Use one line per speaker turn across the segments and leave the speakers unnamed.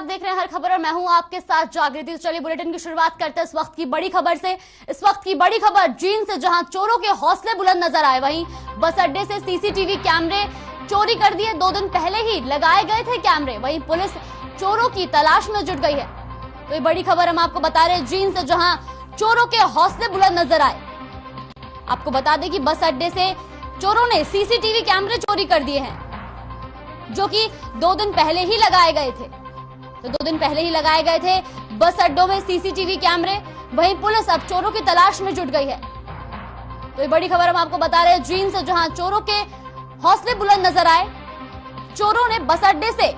आप देख रहे हैं हर खबर और मैं हूं आपके साथ जागृति। चलिए बुलेटिन की शुरुआत करते हैं इस वक्त की बड़ी खबर से। इस वक्त की बड़ी खबर जींद से, जहां चोरों के हौसले बुलंद नजर आए, वहीं बस अड्डे से सीसीटीवी कैमरे चोरी कर दिए। 2 दिन पहले ही लगाए गए थे कैमरे, वहीं पुलिस चोरों की तलाश में जुट गई है। तो ये बड़ी खबर हम आपको बता रहे हैं जींद से, जहां चोरों के हौसले बुलंद नजर आए। आपको बता दें कि बस अड्डे से चोरों ने सीसीटीवी कैमरे चोरी कर दिए हैं, जो कि 2 दिन पहले ही लगाए गए थे। तो 2 दिन पहले ही लगाए गए थे बस अड्डों में सीसीटीवी कैमरे, वहीं पुलिस अब चोरों की तलाश में जुट गई है। तो ये बड़ी खबर हम आपको बता रहे हैं जींद से, जहां चोरों के हौसले बुलंद नजर आए। चोरों ने बस अड्डे से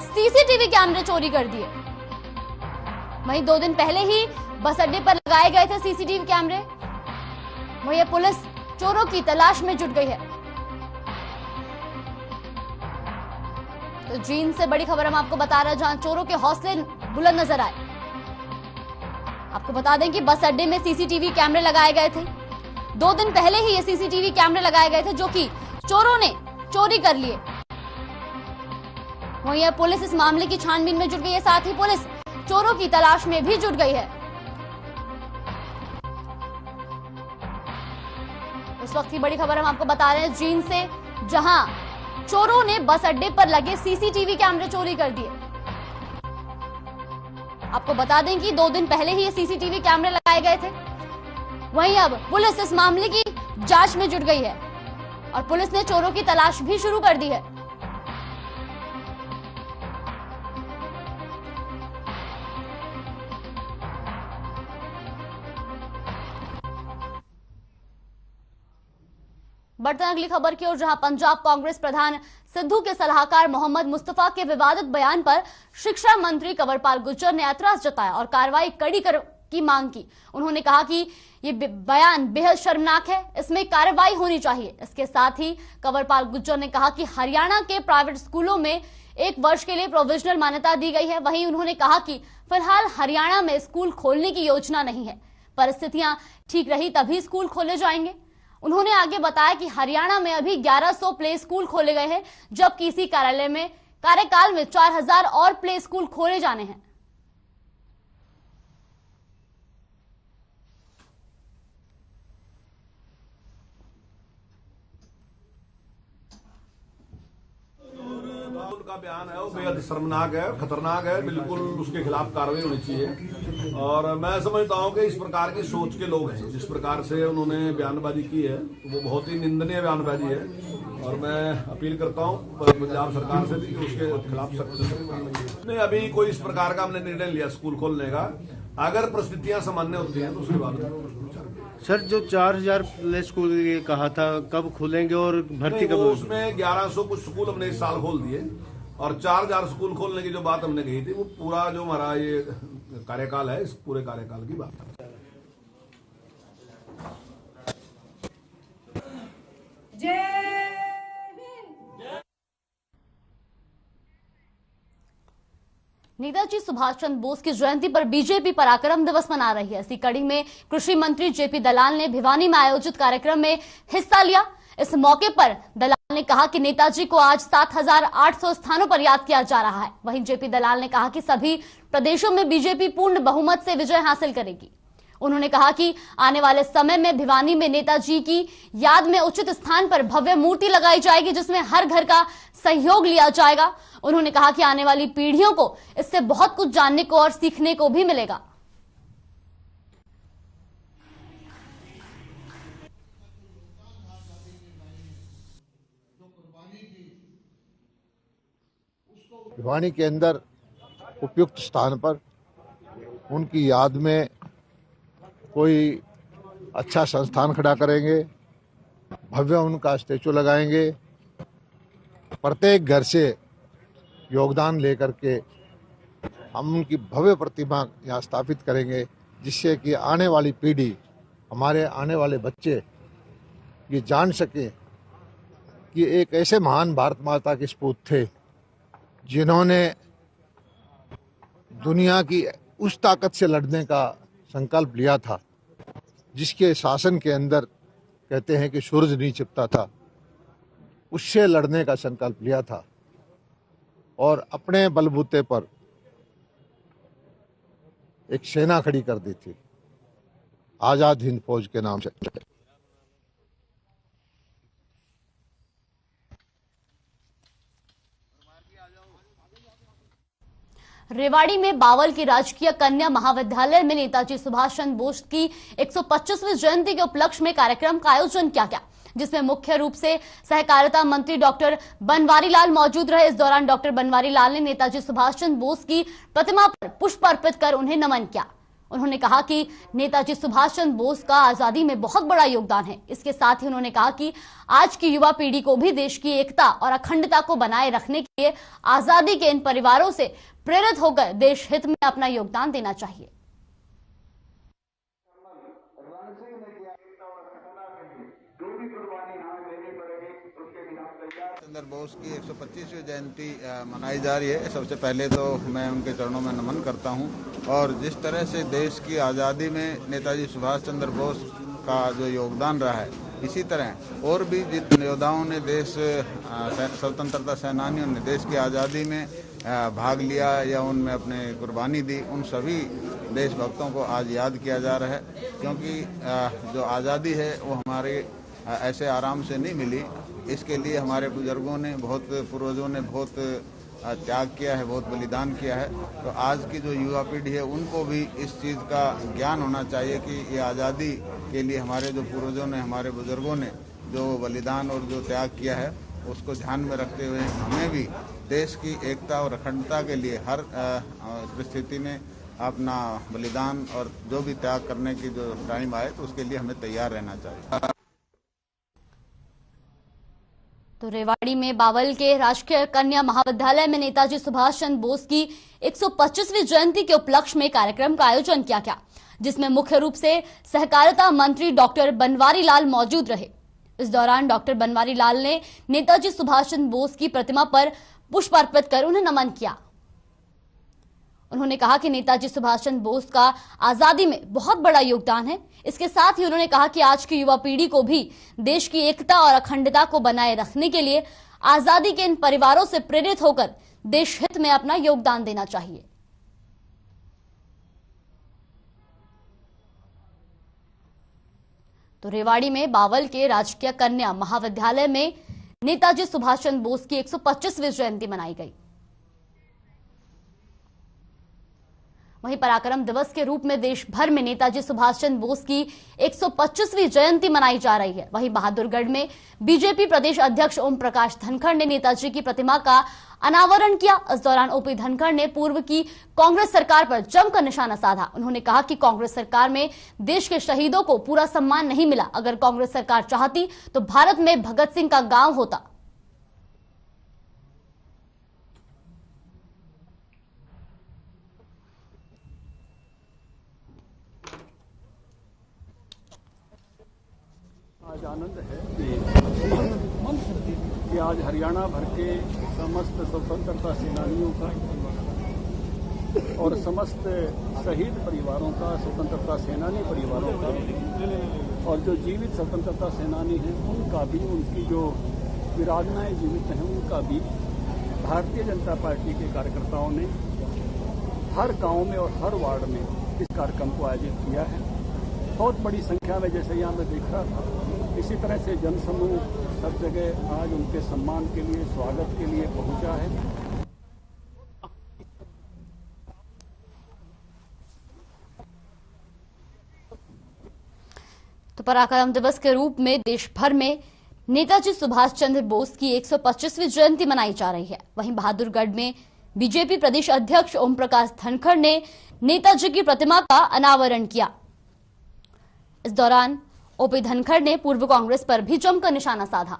सीसीटीवी कैमरे चोरी कर दिए। वहीं 2 दिन पहले ही बस अड्डे पर लगाए गए थे सीसीटीवी कैमरे, वहीं पुलिस चोरों की तलाश में जुट गई है। तो जींद से बड़ी खबर हम आपको बता रहे हैं, जहां चोरों के हौसले बुलंद नजर आए। आपको बता दें कि बस अड्डे में सीसीटीवी कैमरे लगाए गए थे। 2 दिन पहले ही ये सीसीटीवी कैमरे लगाए गए थे, जो कि चोरों ने चोरी कर लिए। वहीं पुलिस इस मामले की छानबीन में जुट गई है, साथ ही पुलिस चोरों की तलाश में भी जुट गई है। इस वक्त की बड़ी खबर हम आपको बता रहे हैं जींद से, जहां चोरों ने बस अड्डे पर लगे सीसीटीवी कैमरे चोरी कर दिए। आपको बता दें कि 2 दिन पहले ही ये सीसीटीवी कैमरे लगाए गए थे। वहीं अब पुलिस इस मामले की जांच में जुट गई है और पुलिस ने चोरों की तलाश भी शुरू कर दी है। बढ़ते हैं अगली खबर की ओर, जहां पंजाब कांग्रेस प्रधान सिद्धू के सलाहकार मोहम्मद मुस्तफा के विवादित बयान पर शिक्षा मंत्री कंवरपाल गुर्जर ने ऐतराज जताया और कार्रवाई कड़ी की मांग की। उन्होंने कहा कि ये बयान बेहद शर्मनाक है, इसमें कार्रवाई होनी चाहिए। इसके साथ ही कंवरपाल गुर्जर ने कहा कि हरियाणा के प्राइवेट स्कूलों में 1 वर्ष के लिए प्रोविजनल मान्यता दी गई है। वहीं उन्होंने कहा कि फिलहाल हरियाणा में स्कूल खोलने की योजना नहीं है, परिस्थितियां ठीक रही तभी स्कूल खोले जाएंगे। उन्होंने आगे बताया कि हरियाणा में अभी 1100 प्ले स्कूल खोले गए हैं, जबकि इसी कार्यकाल में 4000 और प्ले स्कूल खोले जाने हैं।
उनका बयान है वो बेहद शर्मनाक है, खतरनाक है, बिल्कुल उसके खिलाफ कार्रवाई होनी चाहिए। और मैं समझता हूं कि इस प्रकार की सोच के लोग हैं, जिस प्रकार से उन्होंने बयानबाजी की है वो बहुत ही निंदनीय बयानबाजी है। और मैं अपील करता हूं पंजाब सरकार से भी कि उसके खिलाफ सख्त नहीं, अभी कोई इस प्रकार का हमने निर्णय लिया स्कूल खोलने का। अगर परिस्थितियां सामान्य होती हैं तो उसके बाद
सर, जो 4000 प्ले स्कूल ये कहा था, कब खुलेंगे और भर्ती कब?
उसमें 1100 कुछ स्कूल हमने इस साल खोल दिए और 4000 स्कूल खोलने की जो बात हमने कही थी वो पूरा जो हमारा ये कार्यकाल है, इस पूरे कार्यकाल की बात है।
नेताजी सुभाष चंद्र बोस की जयंती पर बीजेपी पराक्रम दिवस मना रही है। इसी कड़ी में कृषि मंत्री जेपी दलाल ने भिवानी में आयोजित कार्यक्रम में हिस्सा लिया। इस मौके पर दलाल ने कहा कि नेताजी को आज 7800 स्थानों पर याद किया जा रहा है। वहीं जेपी दलाल ने कहा कि सभी प्रदेशों में बीजेपी पूर्ण बहुमत से विजय हासिल करेगी। उन्होंने कहा कि आने वाले समय में भिवानी में नेताजी की याद में उचित स्थान पर भव्य मूर्ति लगाई जाएगी, जिसमें हर घर का सहयोग लिया जाएगा। उन्होंने कहा कि आने वाली पीढ़ियों को इससे बहुत कुछ जानने को और सीखने को भी मिलेगा।
भिवानी के अंदर उपयुक्त स्थान पर उनकी याद में कोई अच्छा संस्थान खड़ा करेंगे, भव्य उनका स्टैचू लगाएंगे, प्रत्येक घर से योगदान लेकर के हम उनकी भव्य प्रतिमा यहाँ स्थापित करेंगे, जिससे कि आने वाली पीढ़ी, हमारे आने वाले बच्चे ये जान सकें कि एक ऐसे महान भारत माता के सपूत थे जिन्होंने दुनिया की उस ताकत से लड़ने का संकल्प लिया था जिसके शासन के अंदर कहते हैं कि सूरज नहीं छिपता था, उससे लड़ने का संकल्प लिया था और अपने बलबूते पर एक सेना खड़ी कर दी थी आजाद हिंद फौज के नाम से।
रेवाड़ी में बावल की राजकीय कन्या महाविद्यालय में नेताजी सुभाष चंद्र बोस की 125वीं जयंती के उपलक्ष्य में कार्यक्रम का आयोजन किया गया, जिसमें मुख्य रूप से सहकारिता मंत्री डॉक्टर बनवारी लाल मौजूद रहे। इस दौरान डॉक्टर बनवारी लाल ने नेताजी सुभाष चंद्र बोस की प्रतिमा पर पुष्प अर्पित कर उन्हें नमन किया। उन्होंने कहा कि नेताजी सुभाष चंद्र बोस का आजादी में बहुत बड़ा योगदान है। इसके साथ ही उन्होंने कहा कि आज की युवा पीढ़ी को भी देश की एकता और अखंडता को बनाए रखने के लिए आजादी के इन परिवारों से प्रेरित होकर देश हित में अपना योगदान देना चाहिए।
चंद्र बोस की 125वीं जयंती मनाई जा रही है। सबसे पहले तो मैं उनके चरणों में नमन करता हूं और जिस तरह से देश की आज़ादी में नेताजी सुभाष चंद्र बोस का जो योगदान रहा है, इसी तरह और भी जिन योद्धाओं ने स्वतंत्रता सेनानियों ने देश की आज़ादी में भाग लिया या उनमें अपने कुर्बानी दी, उन सभी देशभक्तों को आज याद किया जा रहा है। क्योंकि जो आज़ादी है वो हमारे ऐसे आराम से नहीं मिली। इसके लिए हमारे बुजुर्गों ने पूर्वजों ने बहुत त्याग किया है, बहुत बलिदान किया है। तो आज की जो युवा पीढ़ी है उनको भी इस चीज़ का ज्ञान होना चाहिए कि ये आज़ादी के लिए हमारे जो पूर्वजों ने, हमारे बुजुर्गों ने जो बलिदान और जो त्याग किया है, उसको ध्यान में रखते हुए हमें भी देश की एकता और अखंडता के लिए हर परिस्थिति में अपना बलिदान और जो भी त्याग करने की जो टाइम आए तो उसके लिए हमें तैयार रहना चाहिए।
तो रेवाड़ी में बावल के राजकीय कन्या महाविद्यालय में नेताजी सुभाष चंद्र बोस की 125वीं जयंती के उपलक्ष्य में कार्यक्रम का आयोजन किया गया, जिसमें मुख्य रूप से सहकारिता मंत्री डॉक्टर बनवारी लाल मौजूद रहे। इस दौरान डॉक्टर बनवारी लाल ने नेताजी सुभाष चंद्र बोस की प्रतिमा पर पुष्प अर्पित कर उन्हें नमन किया। उन्होंने कहा कि नेताजी सुभाष चंद्र बोस का आजादी में बहुत बड़ा योगदान है। इसके साथ ही उन्होंने कहा कि आज की युवा पीढ़ी को भी देश की एकता और अखंडता को बनाए रखने के लिए आजादी के इन परिवारों से प्रेरित होकर देश हित में अपना योगदान देना चाहिए। तो रेवाड़ी में बावल के राजकीय कन्या महाविद्यालय में नेताजी सुभाष चंद्र बोस की 125वीं जयंती मनाई गई। वहीं पराक्रम दिवस के रूप में देश भर में नेताजी सुभाष चंद्र बोस की 125वीं जयंती मनाई जा रही है। वहीं बहादुरगढ़ में बीजेपी प्रदेश अध्यक्ष ओम प्रकाश धनखड़ ने नेताजी की प्रतिमा का अनावरण किया। इस दौरान ओपी धनखड़ ने पूर्व की कांग्रेस सरकार पर जमकर निशाना साधा। उन्होंने कहा कि कांग्रेस सरकार में देश के शहीदों को पूरा सम्मान नहीं मिला। अगर कांग्रेस सरकार चाहती तो भारत में भगत सिंह का गांव होता।
आज आनंद है कि आज हरियाणा भर के समस्त स्वतंत्रता सेनानियों का और समस्त शहीद परिवारों का, स्वतंत्रता सेनानी परिवारों का और जो जीवित स्वतंत्रता सेनानी हैं उनका भी, उनकी जो विराधनाएं जीवित हैं उनका भी भारतीय जनता पार्टी के कार्यकर्ताओं ने हर गांव में और हर वार्ड में इस कार्यक्रम को आयोजित किया है। बहुत बड़ी संख्या में, जैसे यहाँ मैं देख रहा था, इसी तरह से जनसमूह सब जगह आज उनके सम्मान के लिए, स्वागत के लिए पहुंचा है।
तो पराक्रम दिवस के रूप में देश भर में नेताजी सुभाष चंद्र बोस की 125वीं जयंती मनाई जा रही है। वहीं बहादुरगढ़ में बीजेपी प्रदेश अध्यक्ष ओम प्रकाश धनखड़ ने नेताजी की प्रतिमा का अनावरण किया। इस दौरान ओपी धनखड़ ने पूर्व कांग्रेस पर भी जमकर निशाना साधा।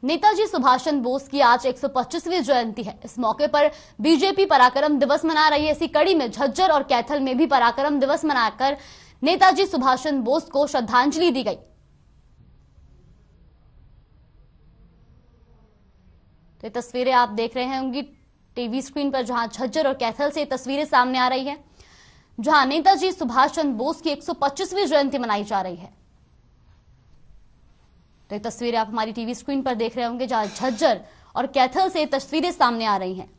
नेताजी सुभाष चंद्र बोस की आज 125वीं जयंती है। इस मौके पर बीजेपी पराक्रम दिवस मना रही है। इसी कड़ी में झज्जर और कैथल में भी पराक्रम दिवस मनाकर नेताजी सुभाष चंद्र बोस को श्रद्धांजलि दी गई। तो ये तस्वीरें आप देख रहे होंगी टीवी स्क्रीन पर, जहां झज्जर और कैथल से तस्वीरें सामने आ रही हैं, जहां नेताजी सुभाष चंद्र बोस की 125वीं जयंती मनाई जा रही है। तो ये तस्वीरें आप हमारी टीवी स्क्रीन पर देख रहे होंगे, जहां झज्जर और कैथल से तस्वीरें सामने आ रही हैं।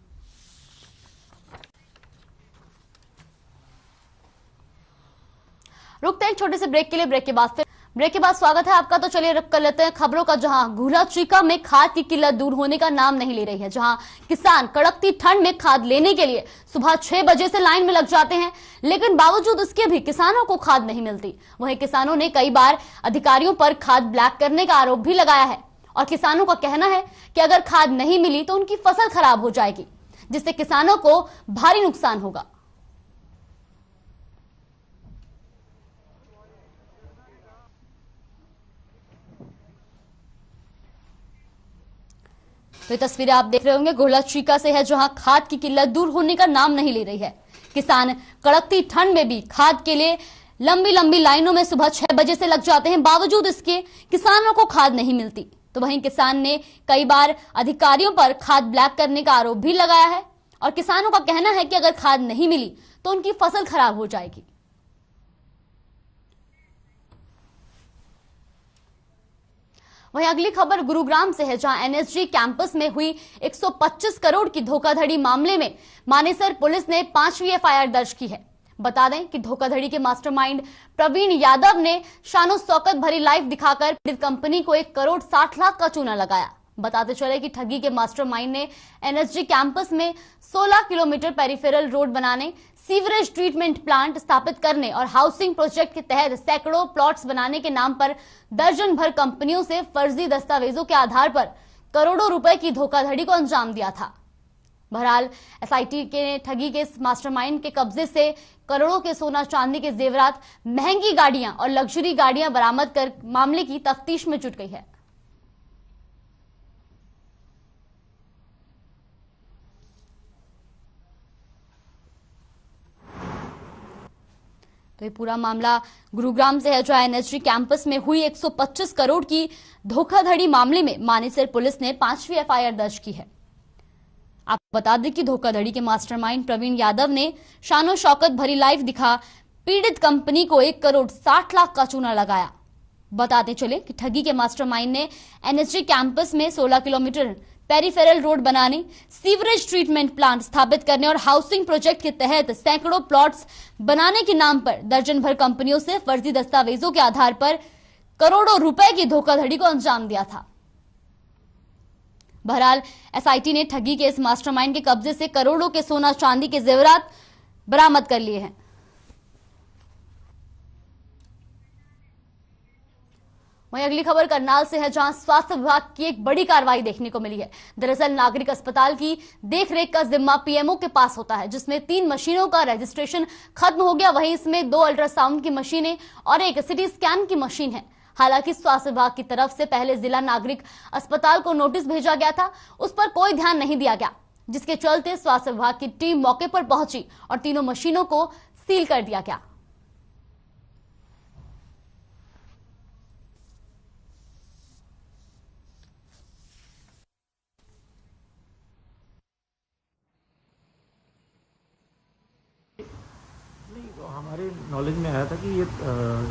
रुकते हैं छोटे से ब्रेक के लिए। ब्रेक के बाद स्वागत है आपका। तो चलिए रुक कर लेते हैं खबरों का, जहां घुला चीका में खाद की किल्लत दूर होने का नाम नहीं ले रही है। जहां किसान कड़कती ठंड में खाद लेने के लिए सुबह 6 बजे से लाइन में लग जाते हैं, लेकिन बावजूद उसके भी किसानों को खाद नहीं मिलती। वहीं किसानों ने कई बार अधिकारियों पर खाद ब्लैक करने का आरोप भी लगाया है और किसानों का कहना है कि अगर खाद नहीं मिली तो उनकी फसल खराब हो जाएगी, जिससे किसानों को भारी नुकसान होगा। तो ये तस्वीरें आप देख रहे होंगे घोला चीका से है, जहां खाद की किल्लत दूर होने का नाम नहीं ले रही है। किसान कड़कती ठंड में भी खाद के लिए लंबी लंबी लाइनों में सुबह 6 बजे से लग जाते हैं, बावजूद इसके किसानों को खाद नहीं मिलती। तो वहीं किसान ने कई बार अधिकारियों पर खाद ब्लैक करने का आरोप भी लगाया है और किसानों का कहना है कि अगर खाद नहीं मिली तो उनकी फसल खराब हो जाएगी। वहीं अगली खबर गुरुग्राम से है, जहां एनएसजी कैंपस में हुई 125 करोड़ की धोखाधड़ी मामले में मानेसर पुलिस ने 5वीं एफआईआर दर्ज की है। बता दें कि धोखाधड़ी के मास्टरमाइंड प्रवीण यादव ने शानो शौकत भरी लाइफ दिखाकर पीड़ित कंपनी को 1 करोड़ 60 लाख का चूना लगाया। बताते चले कि ठगी के मास्टरमाइंड ने एनएसजी कैंपस में 16 किलोमीटर पेरिफेरल रोड बनाने, सीवरेज ट्रीटमेंट प्लांट स्थापित करने और हाउसिंग प्रोजेक्ट के तहत सैकड़ों प्लॉट्स बनाने के नाम पर दर्जन भर कंपनियों से फर्जी दस्तावेजों के आधार पर करोड़ों रुपए की धोखाधड़ी को अंजाम दिया था। बहरहाल एसआईटी के ठगी के इस मास्टरमाइंड के कब्जे से करोड़ों के सोना चांदी के जेवरात, महंगी गाड़ियां और लग्जरी गाड़ियां बरामद कर मामले की तफ्तीश में जुट गई है। तो ये पूरा मामला गुरुग्राम से है, जहां एनएसजी कैंपस में हुई 125 करोड़ की धोखाधड़ी मामले में मानेसर पुलिस ने 5वीं एफआईआर दर्ज की है। आपको बता दें कि धोखाधड़ी के मास्टरमाइंड प्रवीण यादव ने शानो शौकत भरी लाइफ दिखा पीड़ित कंपनी को 1 करोड़ 60 लाख का चूना लगाया। बताते चले कि ठगी के मास्टरमाइंड ने एनएसजी कैंपस में 16 किलोमीटर पेरिफेरल रोड बनाने, सीवरेज ट्रीटमेंट प्लांट स्थापित करने और हाउसिंग प्रोजेक्ट के तहत सैकड़ों प्लॉट्स बनाने के नाम पर दर्जन भर कंपनियों से फर्जी दस्तावेजों के आधार पर करोड़ों रुपए की धोखाधड़ी को अंजाम दिया था। बहरहाल एसआईटी ने ठगी के इस मास्टरमाइंड के कब्जे से करोड़ों के सोना चांदी के जेवरात बरामद कर लिए हैं। वहीं अगली खबर करनाल से है, जहां स्वास्थ्य विभाग की एक बड़ी कार्रवाई देखने को मिली है। दरअसल नागरिक अस्पताल की देखरेख का जिम्मा पीएमओ के पास होता है, जिसमें 3 मशीनों का रजिस्ट्रेशन खत्म हो गया। वहीं इसमें 2 अल्ट्रासाउंड की मशीनें और 1 सिटी स्कैन की मशीन है। हालांकि स्वास्थ्य विभाग की तरफ से पहले जिला नागरिक अस्पताल को नोटिस भेजा गया था, उस पर कोई ध्यान नहीं दिया गया, जिसके चलते स्वास्थ्य विभाग की टीम मौके पर पहुंची और तीनों मशीनों को सील कर दिया गया।
हमारे नॉलेज में आया था कि ये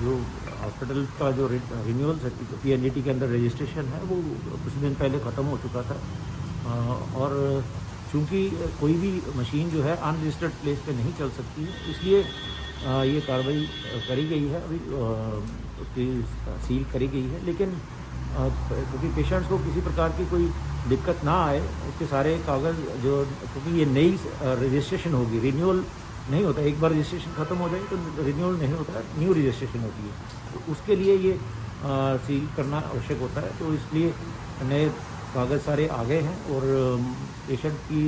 जो हॉस्पिटल का जो रिन्यूअल पीएनडीटी के अंदर रजिस्ट्रेशन है वो कुछ दिन पहले ख़त्म हो चुका था, और चूंकि कोई भी मशीन जो है अनरजिस्टर्ड प्लेस पे नहीं चल सकती है, इसलिए ये कार्रवाई करी गई है। अभी उसकी सील करी गई है, लेकिन क्योंकि पेशेंट्स को किसी प्रकार की कोई दिक्कत ना आए, उसके सारे कागज़ जो, क्योंकि ये नई रजिस्ट्रेशन होगी, रिन्यूअल नहीं होता। एक बार रजिस्ट्रेशन खत्म हो जाए तो रिन्यूअल नहीं होता है, न्यू रजिस्ट्रेशन होती है, तो उसके लिए ये सील करना आवश्यक होता है। तो इसलिए नए कागज़ सारे आ गए हैं और पेशेंट की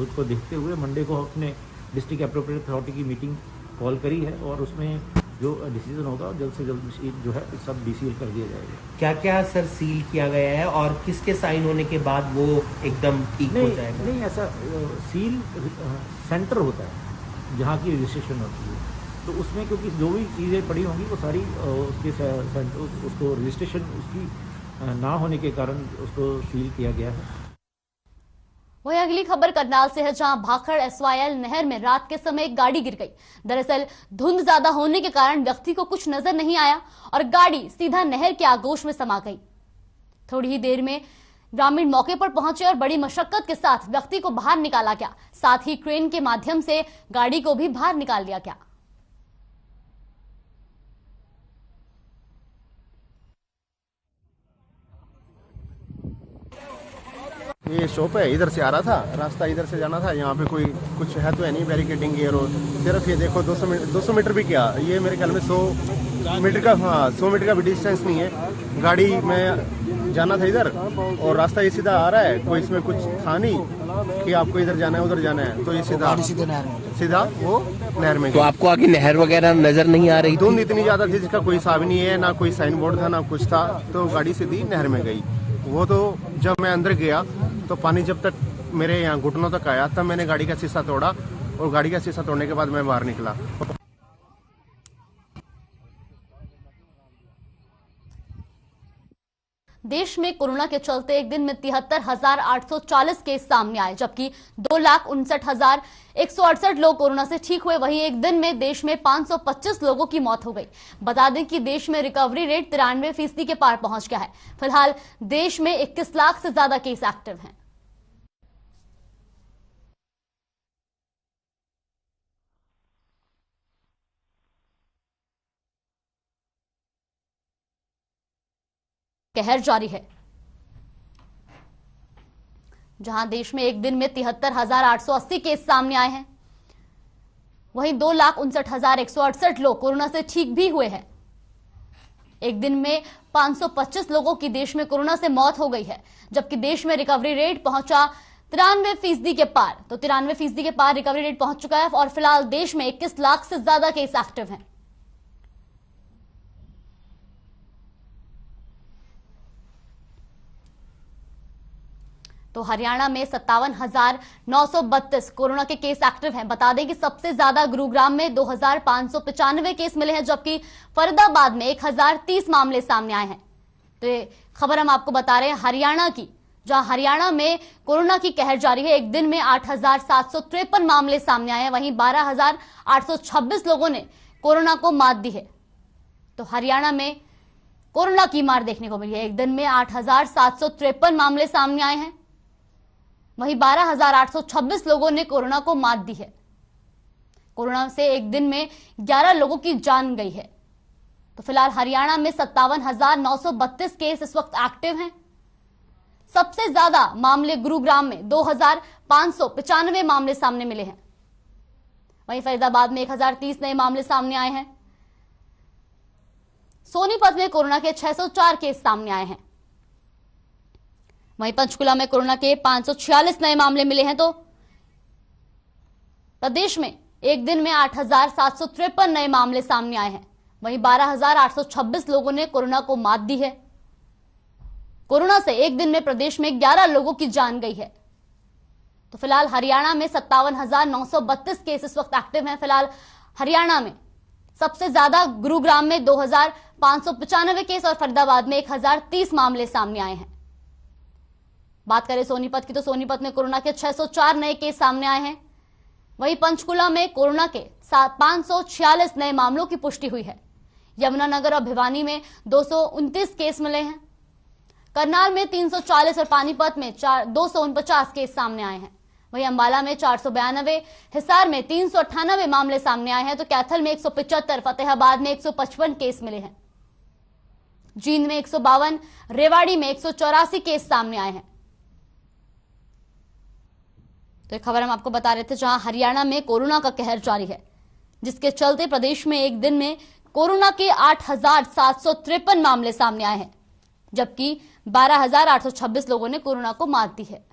उसको देखते हुए मंडे को अपने डिस्ट्रिक्ट एप्रोप्रिएट अथॉरिटी की मीटिंग कॉल करी है और उसमें जो डिसीजन होगा जल्द से जल्द जो है सब डीसीएल कर दिया जाएगा।
क्या क्या सर सील किया गया है और किसके साइन होने के बाद वो एकदम ठीक हो जाएगा?
नहीं, ऐसा सील सेंटर होता है जहाँ की रजिस्ट्रेशन होती है, तो उसमें क्योंकि जो भी चीज़ें पड़ी होंगी वो सारी उसके उसको रजिस्ट्रेशन उसकी ना होने के कारण उसको सील किया गया है।
वहीं अगली खबर करनाल से है, जहां भाखड़ एसवाईएल नहर में रात के समय एक गाड़ी गिर गई। दरअसल धुंध ज्यादा होने के कारण व्यक्ति को कुछ नजर नहीं आया और गाड़ी सीधा नहर के आगोश में समा गई। थोड़ी ही देर में ग्रामीण मौके पर पहुंचे और बड़ी मशक्कत के साथ व्यक्ति को बाहर निकाला गया। साथ ही क्रेन के माध्यम से गाड़ी को भी बाहर निकाल लिया गया।
ये शॉप है, इधर से आ रहा था, रास्ता इधर से जाना था। यहाँ पे कोई कुछ है तो है नहीं बैरिकेडिंग की रोड। सिर्फ ये देखो 200 मीटर भी क्या, ये मेरे ख्याल में 100 मीटर का, हाँ 100 मीटर का भी डिस्टेंस नहीं है। गाड़ी में जाना था इधर और रास्ता ये सीधा आ रहा है, कोई इसमें कुछ था नहीं कि आपको इधर जाना है उधर जाना है, तो ये सीधा वो नहर में।
तो आपको आगे नहर वगैरह नजर नहीं आ रही?
धुंध इतनी ज्यादा थी जिसका कोई हिसाब नहीं है, ना कोई साइन बोर्ड था ना कुछ था, तो गाड़ी सीधी नहर में गई। वो तो जब मैं अंदर गया तो पानी जब तक मेरे यहाँ घुटनों तक आया तब मैंने गाड़ी का शीशा तोड़ा और गाड़ी का शीशा तोड़ने के बाद मैं बाहर निकला।
देश में कोरोना के चलते एक दिन में 73,840 केस सामने आए, जबकि 2,59,168 लोग कोरोना से ठीक हुए। वहीं एक दिन में देश में 525 लोगों की मौत हो गई। बता दें कि देश में रिकवरी रेट 93% के पार पहुंच गया है। फिलहाल देश में 21 लाख से ज्यादा केस एक्टिव हैं। कहर जारी है, जहां देश में एक दिन में 73,880 केस सामने आए हैं। वहीं 2,59,168 लोग कोरोना से ठीक भी हुए हैं। एक दिन में 525 लोगों की देश में कोरोना से मौत हो गई है, जबकि देश में रिकवरी रेट पहुंचा 93% के पार। तो 93% के पार रिकवरी रेट पहुंच चुका है और फिलहाल देश में 21 लाख से ज्यादा केस एक्टिव हैं। तो हरियाणा में 57,932 कोरोना के केस एक्टिव हैं। बता दें कि सबसे ज्यादा गुरुग्राम में 2,595 केस मिले हैं, जबकि फरीदाबाद में 1,030 मामले सामने आए हैं। तो ये खबर हम आपको बता रहे हैं हरियाणा की, जहां हरियाणा में कोरोना की कहर जारी है। एक दिन में 8,753 मामले सामने आए हैं। वहीं 12,826 लोगों ने कोरोना को मात दी है। तो हरियाणा में कोरोना की मार देखने को मिली है। एक दिन में 8,753 मामले सामने आए हैं। वहीं 12,826 लोगों ने कोरोना को मात दी है। कोरोना से एक दिन में 11 लोगों की जान गई है। तो फिलहाल हरियाणा में 57,932 केस इस वक्त एक्टिव हैं। सबसे ज्यादा मामले गुरुग्राम में 2,595 मामले सामने मिले हैं। वहीं फरीदाबाद में 1,030 नए मामले सामने आए हैं। सोनीपत में कोरोना के 604 केस सामने आए हैं। वहीं पंचकुला में कोरोना के 546 नए मामले मिले हैं। तो प्रदेश में एक दिन में 8,753 नए मामले सामने आए हैं। वहीं 12,826 लोगों ने कोरोना को मात दी है। कोरोना से एक दिन में प्रदेश में 11 लोगों की जान गई है। तो फिलहाल हरियाणा में 57,932 केस इस वक्त एक्टिव हैं। फिलहाल हरियाणा में सबसे ज्यादा गुरुग्राम में 2,595 केस और फरीदाबाद में 1,030 मामले सामने आए हैं। बात करें सोनीपत की, तो सोनीपत में कोरोना के 604 नए केस सामने आए हैं। वहीं पंचकुला में कोरोना के 546 नए मामलों की पुष्टि हुई है। यमुनानगर और भिवानी में 229 केस मिले हैं। करनाल में 340 और पानीपत में 249 केस सामने आए हैं। वहीं अंबाला में 492, हिसार में 398 मामले सामने आए हैं। तो कैथल में 175, फतेहाबाद में 155 केस मिले हैं। जींद में 152, रेवाड़ी में 184 केस सामने आए हैं। तो एक खबर हम आपको बता रहे थे, जहां हरियाणा में कोरोना का कहर जारी है, जिसके चलते प्रदेश में एक दिन में कोरोना के 8,753 मामले सामने आए हैं, जबकि 12,826 लोगों ने कोरोना को मात दी है।